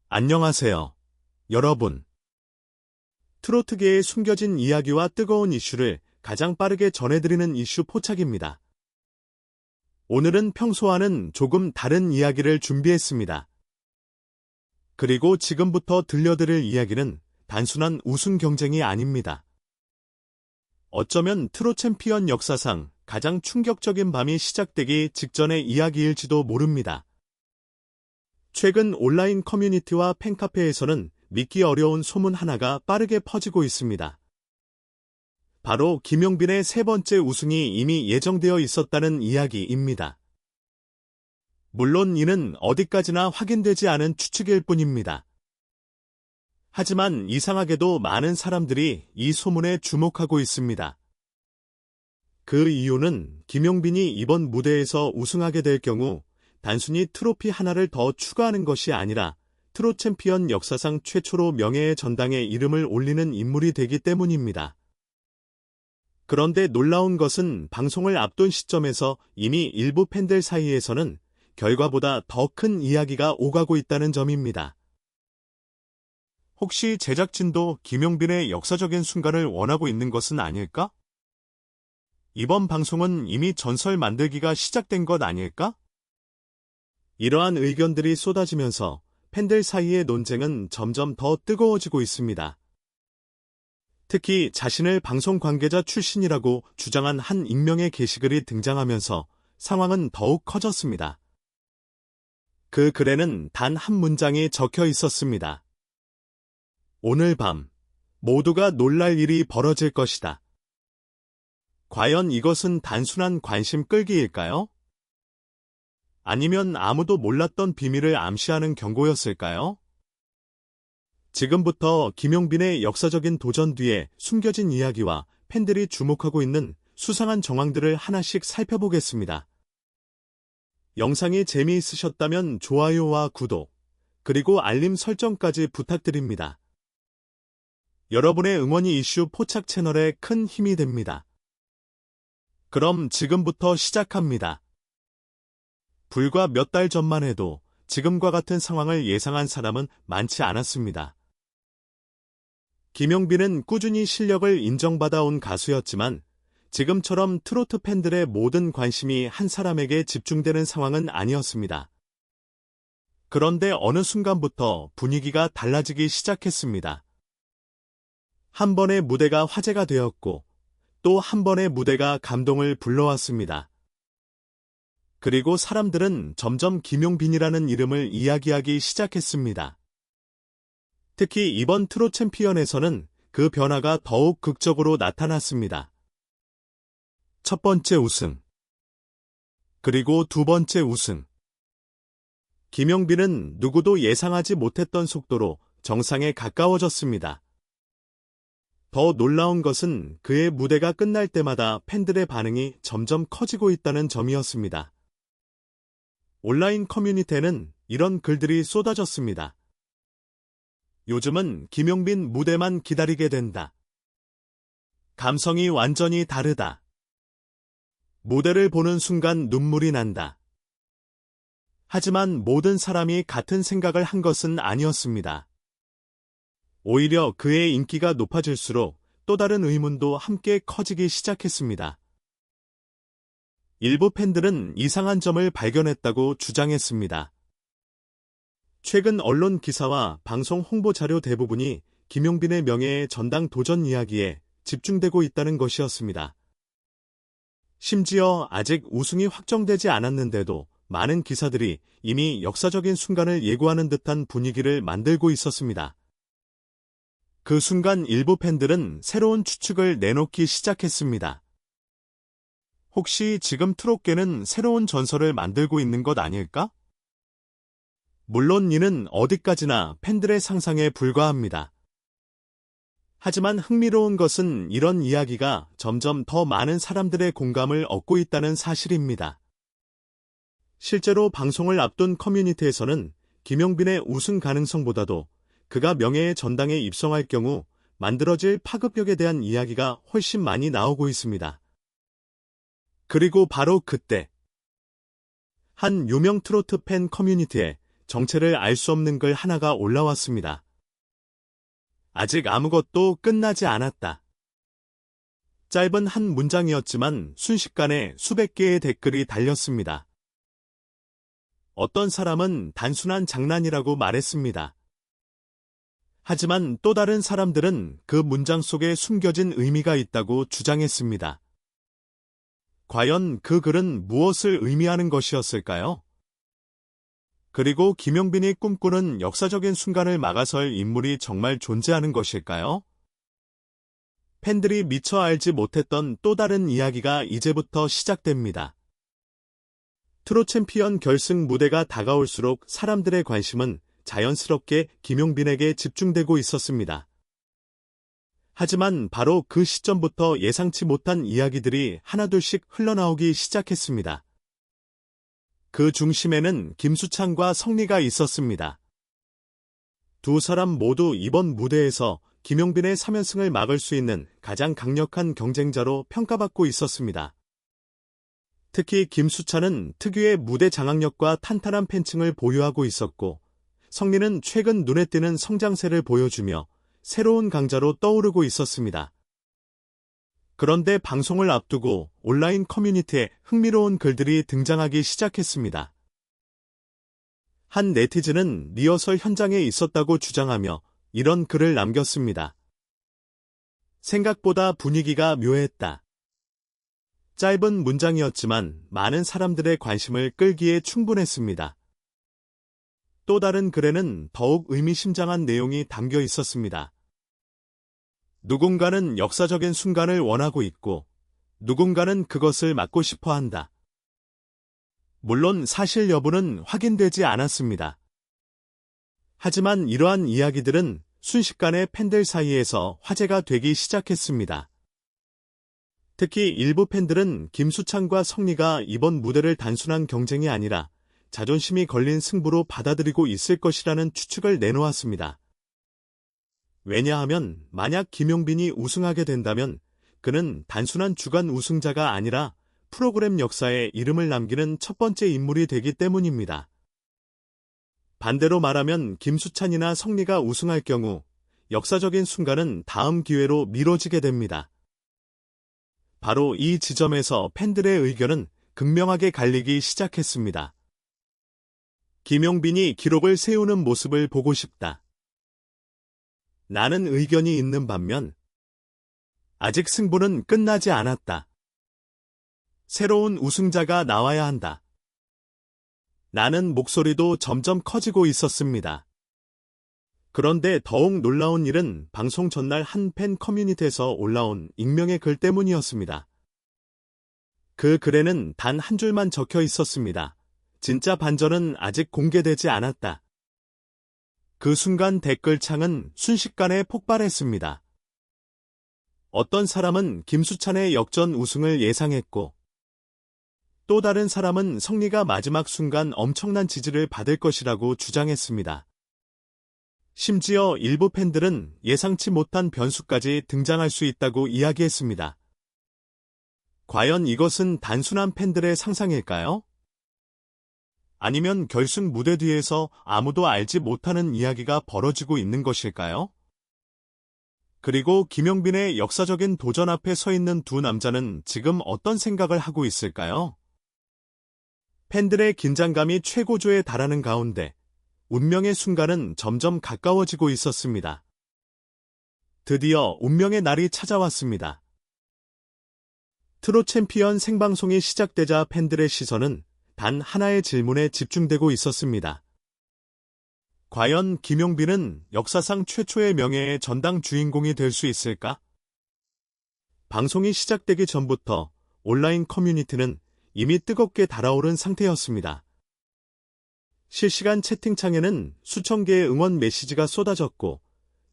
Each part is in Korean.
안녕하세요, 여러분. 트로트계의 숨겨진 이야기와 뜨거운 이슈를 가장 빠르게 전해드리는 이슈 포착입니다. 오늘은 평소와는 조금 다른 이야기를 준비했습니다. 그리고 지금부터 들려드릴 이야기는 단순한 우승 경쟁이 아닙니다. 어쩌면 트롯 챔피언 역사상 가장 충격적인 밤이 시작되기 직전의 이야기일지도 모릅니다. 최근 온라인 커뮤니티와 팬카페에서는 믿기 어려운 소문 하나가 빠르게 퍼지고 있습니다. 바로 김용빈의 세 번째 우승이 이미 예정되어 있었다는 이야기입니다. 물론 이는 어디까지나 확인되지 않은 추측일 뿐입니다. 하지만 이상하게도 많은 사람들이 이 소문에 주목하고 있습니다. 그 이유는 김용빈이 이번 무대에서 우승하게 될 경우 단순히 트로피 하나를 더 추가하는 것이 아니라 트롯 챔피언 역사상 최초로 명예의 전당에 이름을 올리는 인물이 되기 때문입니다. 그런데 놀라운 것은 방송을 앞둔 시점에서 이미 일부 팬들 사이에서는 결과보다 더 큰 이야기가 오가고 있다는 점입니다. 혹시 제작진도 김용빈의 역사적인 순간을 원하고 있는 것은 아닐까? 이번 방송은 이미 전설 만들기가 시작된 것 아닐까? 이러한 의견들이 쏟아지면서 팬들 사이의 논쟁은 점점 더 뜨거워지고 있습니다. 특히 자신을 방송 관계자 출신이라고 주장한 한 익명의 게시글이 등장하면서 상황은 더욱 커졌습니다. 그 글에는 단 한 문장이 적혀 있었습니다. 오늘 밤 모두가 놀랄 일이 벌어질 것이다. 과연 이것은 단순한 관심 끌기일까요? 아니면 아무도 몰랐던 비밀을 암시하는 경고였을까요? 지금부터 김용빈의 역사적인 도전 뒤에 숨겨진 이야기와 팬들이 주목하고 있는 수상한 정황들을 하나씩 살펴보겠습니다. 영상이 재미있으셨다면 좋아요와 구독, 그리고 알림 설정까지 부탁드립니다. 여러분의 응원이 이슈 포착 채널에 큰 힘이 됩니다. 그럼 지금부터 시작합니다. 불과 몇 달 전만 해도 지금과 같은 상황을 예상한 사람은 많지 않았습니다. 김용빈은 꾸준히 실력을 인정받아온 가수였지만 지금처럼 트로트 팬들의 모든 관심이 한 사람에게 집중되는 상황은 아니었습니다. 그런데 어느 순간부터 분위기가 달라지기 시작했습니다. 한 번의 무대가 화제가 되었고 또 한 번의 무대가 감동을 불러왔습니다. 그리고 사람들은 점점 김용빈이라는 이름을 이야기하기 시작했습니다. 특히 이번 트롯 챔피언에서는 그 변화가 더욱 극적으로 나타났습니다. 첫 번째 우승, 그리고 두 번째 우승. 김용빈은 누구도 예상하지 못했던 속도로 정상에 가까워졌습니다. 더 놀라운 것은 그의 무대가 끝날 때마다 팬들의 반응이 점점 커지고 있다는 점이었습니다. 온라인 커뮤니티에는 이런 글들이 쏟아졌습니다. 요즘은 김용빈 무대만 기다리게 된다. 감성이 완전히 다르다. 무대를 보는 순간 눈물이 난다. 하지만 모든 사람이 같은 생각을 한 것은 아니었습니다. 오히려 그의 인기가 높아질수록 또 다른 의문도 함께 커지기 시작했습니다. 일부 팬들은 이상한 점을 발견했다고 주장했습니다. 최근 언론 기사와 방송 홍보 자료 대부분이 김용빈의 명예의 전당 도전 이야기에 집중되고 있다는 것이었습니다. 심지어 아직 우승이 확정되지 않았는데도 많은 기사들이 이미 역사적인 순간을 예고하는 듯한 분위기를 만들고 있었습니다. 그 순간 일부 팬들은 새로운 추측을 내놓기 시작했습니다. 혹시 지금 트롯계는 새로운 전설을 만들고 있는 것 아닐까? 물론 이는 어디까지나 팬들의 상상에 불과합니다. 하지만 흥미로운 것은 이런 이야기가 점점 더 많은 사람들의 공감을 얻고 있다는 사실입니다. 실제로 방송을 앞둔 커뮤니티에서는 김용빈의 우승 가능성보다도 그가 명예의 전당에 입성할 경우 만들어질 파급력에 대한 이야기가 훨씬 많이 나오고 있습니다. 그리고 바로 그때 한 유명 트로트 팬 커뮤니티에 정체를 알 수 없는 글 하나가 올라왔습니다. 아직 아무것도 끝나지 않았다. 짧은 한 문장이었지만 순식간에 수백 개의 댓글이 달렸습니다. 어떤 사람은 단순한 장난이라고 말했습니다. 하지만 또 다른 사람들은 그 문장 속에 숨겨진 의미가 있다고 주장했습니다. 과연 그 글은 무엇을 의미하는 것이었을까요? 그리고 김용빈이 꿈꾸는 역사적인 순간을 막아설 인물이 정말 존재하는 것일까요? 팬들이 미처 알지 못했던 또 다른 이야기가 이제부터 시작됩니다. 트롯 챔피언 결승 무대가 다가올수록 사람들의 관심은 자연스럽게 김용빈에게 집중되고 있었습니다. 하지만 바로 그 시점부터 예상치 못한 이야기들이 하나둘씩 흘러나오기 시작했습니다. 그 중심에는 김수찬과 성리가 있었습니다. 두 사람 모두 이번 무대에서 김용빈의 3연승을 막을 수 있는 가장 강력한 경쟁자로 평가받고 있었습니다. 특히 김수찬은 특유의 무대 장악력과 탄탄한 팬층을 보유하고 있었고, 성리는 최근 눈에 띄는 성장세를 보여주며 새로운 강자로 떠오르고 있었습니다. 그런데 방송을 앞두고 온라인 커뮤니티에 흥미로운 글들이 등장하기 시작했습니다. 한 네티즌은 리허설 현장에 있었다고 주장하며 이런 글을 남겼습니다. 생각보다 분위기가 묘했다. 짧은 문장이었지만 많은 사람들의 관심을 끌기에 충분했습니다. 또 다른 글에는 더욱 의미심장한 내용이 담겨 있었습니다. 누군가는 역사적인 순간을 원하고 있고, 누군가는 그것을 막고 싶어 한다. 물론 사실 여부는 확인되지 않았습니다. 하지만 이러한 이야기들은 순식간에 팬들 사이에서 화제가 되기 시작했습니다. 특히 일부 팬들은 김수찬과 성리가 이번 무대를 단순한 경쟁이 아니라 자존심이 걸린 승부로 받아들이고 있을 것이라는 추측을 내놓았습니다. 왜냐하면 만약 김용빈이 우승하게 된다면 그는 단순한 주간 우승자가 아니라 프로그램 역사에 이름을 남기는 첫 번째 인물이 되기 때문입니다. 반대로 말하면 김수찬이나 성리가 우승할 경우 역사적인 순간은 다음 기회로 미뤄지게 됩니다. 바로 이 지점에서 팬들의 의견은 극명하게 갈리기 시작했습니다. 김용빈이 기록을 세우는 모습을 보고 싶다. 나는 의견이 있는 반면 아직 승부는 끝나지 않았다. 새로운 우승자가 나와야 한다. 나는 목소리도 점점 커지고 있었습니다. 그런데 더욱 놀라운 일은 방송 전날 한 팬 커뮤니티에서 올라온 익명의 글 때문이었습니다. 그 글에는 단 한 줄만 적혀 있었습니다. 진짜 반전은 아직 공개되지 않았다. 그 순간 댓글창은 순식간에 폭발했습니다. 어떤 사람은 김수찬의 역전 우승을 예상했고, 또 다른 사람은 성리가 마지막 순간 엄청난 지지를 받을 것이라고 주장했습니다. 심지어 일부 팬들은 예상치 못한 변수까지 등장할 수 있다고 이야기했습니다. 과연 이것은 단순한 팬들의 상상일까요? 아니면 결승 무대 뒤에서 아무도 알지 못하는 이야기가 벌어지고 있는 것일까요? 그리고 김용빈의 역사적인 도전 앞에 서 있는 두 남자는 지금 어떤 생각을 하고 있을까요? 팬들의 긴장감이 최고조에 달하는 가운데 운명의 순간은 점점 가까워지고 있었습니다. 드디어 운명의 날이 찾아왔습니다. 트롯 챔피언 생방송이 시작되자 팬들의 시선은 단 하나의 질문에 집중되고 있었습니다. 과연 김용빈은 역사상 최초의 명예의 전당 주인공이 될 수 있을까? 방송이 시작되기 전부터 온라인 커뮤니티는 이미 뜨겁게 달아오른 상태였습니다. 실시간 채팅창에는 수천 개의 응원 메시지가 쏟아졌고,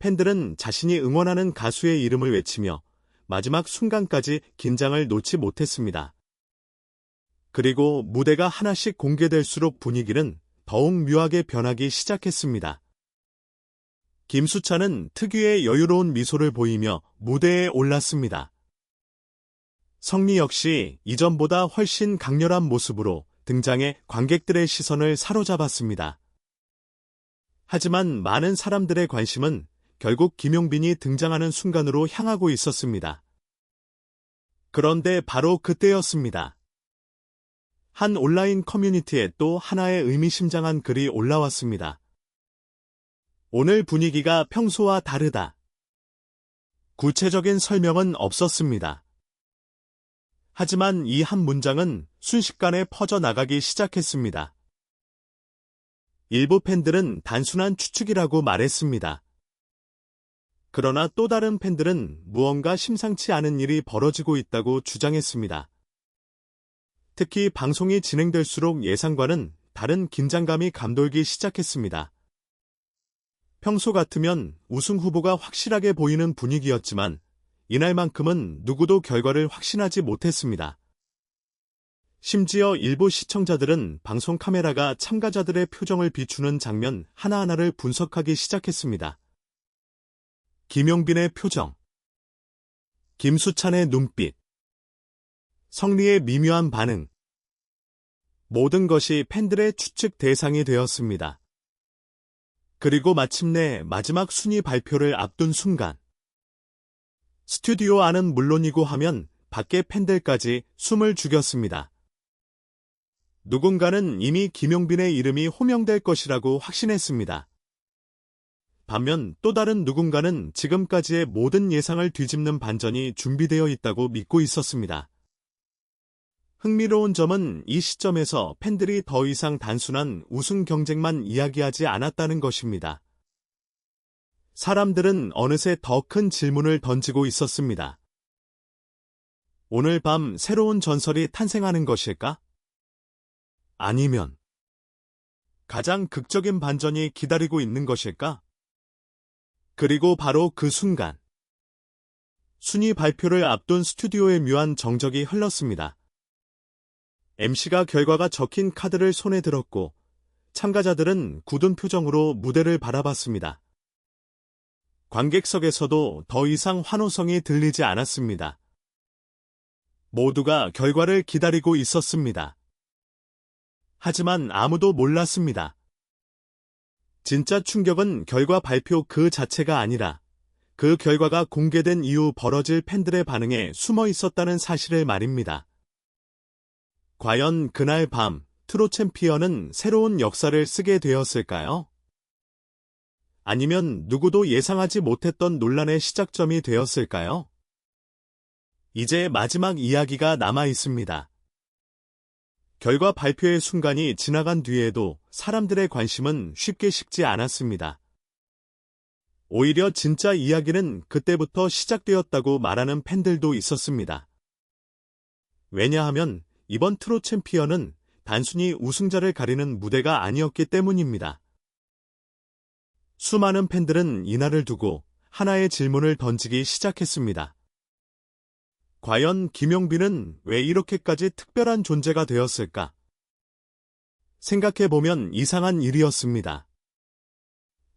팬들은 자신이 응원하는 가수의 이름을 외치며 마지막 순간까지 긴장을 놓지 못했습니다. 그리고 무대가 하나씩 공개될수록 분위기는 더욱 묘하게 변하기 시작했습니다. 김수찬은 특유의 여유로운 미소를 보이며 무대에 올랐습니다. 성리 역시 이전보다 훨씬 강렬한 모습으로 등장해 관객들의 시선을 사로잡았습니다. 하지만 많은 사람들의 관심은 결국 김용빈이 등장하는 순간으로 향하고 있었습니다. 그런데 바로 그때였습니다. 한 온라인 커뮤니티에 또 하나의 의미심장한 글이 올라왔습니다. 오늘 분위기가 평소와 다르다. 구체적인 설명은 없었습니다. 하지만 이 한 문장은 순식간에 퍼져나가기 시작했습니다. 일부 팬들은 단순한 추측이라고 말했습니다. 그러나 또 다른 팬들은 무언가 심상치 않은 일이 벌어지고 있다고 주장했습니다. 특히 방송이 진행될수록 예상과는 다른 긴장감이 감돌기 시작했습니다. 평소 같으면 우승 후보가 확실하게 보이는 분위기였지만 이날만큼은 누구도 결과를 확신하지 못했습니다. 심지어 일부 시청자들은 방송 카메라가 참가자들의 표정을 비추는 장면 하나하나를 분석하기 시작했습니다. 김용빈의 표정, 김수찬의 눈빛, 성리의 미묘한 반응, 모든 것이 팬들의 추측 대상이 되었습니다. 그리고 마침내 마지막 순위 발표를 앞둔 순간, 스튜디오 안은 물론이고 하면 밖의 팬들까지 숨을 죽였습니다. 누군가는 이미 김용빈의 이름이 호명될 것이라고 확신했습니다. 반면 또 다른 누군가는 지금까지의 모든 예상을 뒤집는 반전이 준비되어 있다고 믿고 있었습니다. 흥미로운 점은 이 시점에서 팬들이 더 이상 단순한 우승 경쟁만 이야기하지 않았다는 것입니다. 사람들은 어느새 더 큰 질문을 던지고 있었습니다. 오늘 밤 새로운 전설이 탄생하는 것일까? 아니면 가장 극적인 반전이 기다리고 있는 것일까? 그리고 바로 그 순간, 순위 발표를 앞둔 스튜디오의 묘한 정적이 흘렀습니다. MC가 결과가 적힌 카드를 손에 들었고 참가자들은 굳은 표정으로 무대를 바라봤습니다. 관객석에서도 더 이상 환호성이 들리지 않았습니다. 모두가 결과를 기다리고 있었습니다. 하지만 아무도 몰랐습니다. 진짜 충격은 결과 발표 그 자체가 아니라 그 결과가 공개된 이후 벌어질 팬들의 반응에 숨어 있었다는 사실을 말입니다. 과연 그날 밤 트롯 챔피언은 새로운 역사를 쓰게 되었을까요? 아니면 누구도 예상하지 못했던 논란의 시작점이 되었을까요? 이제 마지막 이야기가 남아 있습니다. 결과 발표의 순간이 지나간 뒤에도 사람들의 관심은 쉽게 식지 않았습니다. 오히려 진짜 이야기는 그때부터 시작되었다고 말하는 팬들도 있었습니다. 왜냐하면 이번 트롯 챔피언은 단순히 우승자를 가리는 무대가 아니었기 때문입니다. 수많은 팬들은 이날을 두고 하나의 질문을 던지기 시작했습니다. 과연 김용빈은 왜 이렇게까지 특별한 존재가 되었을까? 생각해보면 이상한 일이었습니다.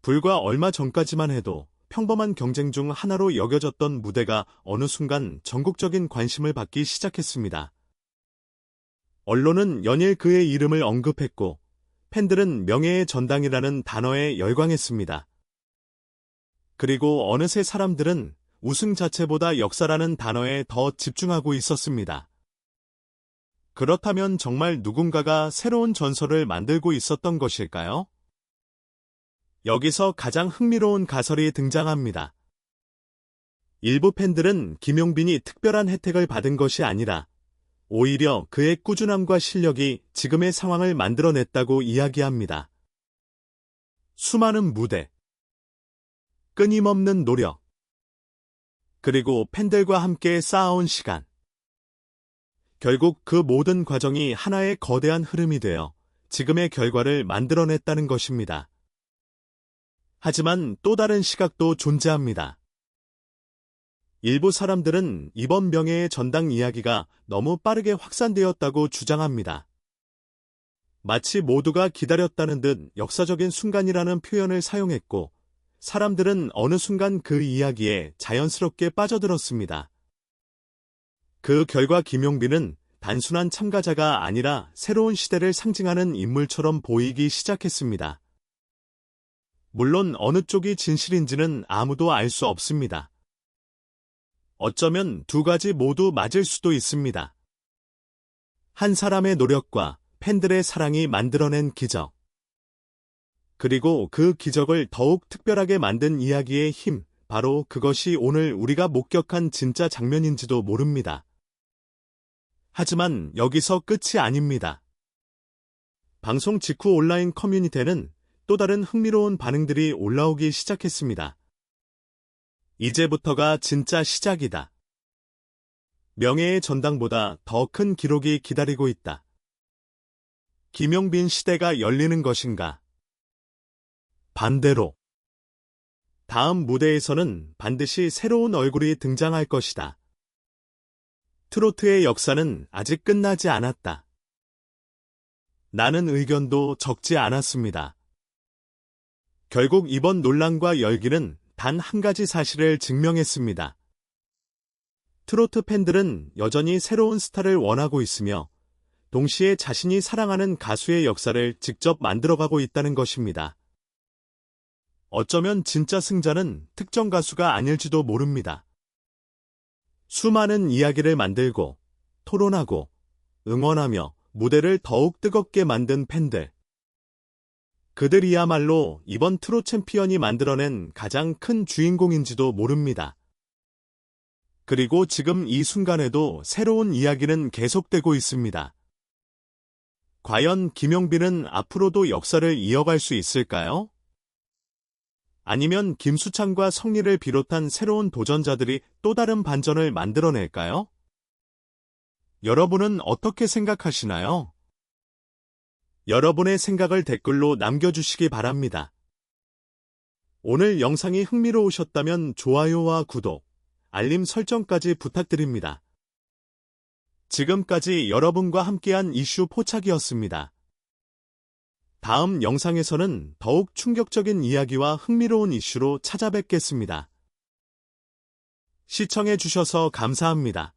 불과 얼마 전까지만 해도 평범한 경쟁 중 하나로 여겨졌던 무대가 어느 순간 전국적인 관심을 받기 시작했습니다. 언론은 연일 그의 이름을 언급했고 팬들은 명예의 전당이라는 단어에 열광했습니다. 그리고 어느새 사람들은 우승 자체보다 역사라는 단어에 더 집중하고 있었습니다. 그렇다면 정말 누군가가 새로운 전설을 만들고 있었던 것일까요? 여기서 가장 흥미로운 가설이 등장합니다. 일부 팬들은 김용빈이 특별한 혜택을 받은 것이 아니라 오히려 그의 꾸준함과 실력이 지금의 상황을 만들어냈다고 이야기합니다. 수많은 무대, 끊임없는 노력, 그리고 팬들과 함께 쌓아온 시간. 결국 그 모든 과정이 하나의 거대한 흐름이 되어 지금의 결과를 만들어냈다는 것입니다. 하지만 또 다른 시각도 존재합니다. 일부 사람들은 이번 명예의 전당 이야기가 너무 빠르게 확산되었다고 주장합니다. 마치 모두가 기다렸다는 듯 역사적인 순간이라는 표현을 사용했고, 사람들은 어느 순간 그 이야기에 자연스럽게 빠져들었습니다. 그 결과 김용빈은 단순한 참가자가 아니라 새로운 시대를 상징하는 인물처럼 보이기 시작했습니다. 물론 어느 쪽이 진실인지는 아무도 알 수 없습니다. 어쩌면 두 가지 모두 맞을 수도 있습니다. 한 사람의 노력과 팬들의 사랑이 만들어낸 기적. 그리고 그 기적을 더욱 특별하게 만든 이야기의 힘, 바로 그것이 오늘 우리가 목격한 진짜 장면인지도 모릅니다. 하지만 여기서 끝이 아닙니다. 방송 직후 온라인 커뮤니티에는 또 다른 흥미로운 반응들이 올라오기 시작했습니다. 이제부터가 진짜 시작이다. 명예의 전당보다 더 큰 기록이 기다리고 있다. 김용빈 시대가 열리는 것인가? 반대로 다음 무대에서는 반드시 새로운 얼굴이 등장할 것이다. 트로트의 역사는 아직 끝나지 않았다. 나는 의견도 적지 않았습니다. 결국 이번 논란과 열기는 단 한 가지 사실을 증명했습니다. 트로트 팬들은 여전히 새로운 스타를 원하고 있으며 동시에 자신이 사랑하는 가수의 역사를 직접 만들어가고 있다는 것입니다. 어쩌면 진짜 승자는 특정 가수가 아닐지도 모릅니다. 수많은 이야기를 만들고 토론하고 응원하며 무대를 더욱 뜨겁게 만든 팬들. 그들이야말로 이번 트롯 챔피언이 만들어낸 가장 큰 주인공인지도 모릅니다. 그리고 지금 이 순간에도 새로운 이야기는 계속되고 있습니다. 과연 김용빈은 앞으로도 역사를 이어갈 수 있을까요? 아니면 김수창과 성리를 비롯한 새로운 도전자들이 또 다른 반전을 만들어낼까요? 여러분은 어떻게 생각하시나요? 여러분의 생각을 댓글로 남겨주시기 바랍니다. 오늘 영상이 흥미로우셨다면 좋아요와 구독, 알림 설정까지 부탁드립니다. 지금까지 여러분과 함께한 이슈 포착이었습니다. 다음 영상에서는 더욱 충격적인 이야기와 흥미로운 이슈로 찾아뵙겠습니다. 시청해주셔서 감사합니다.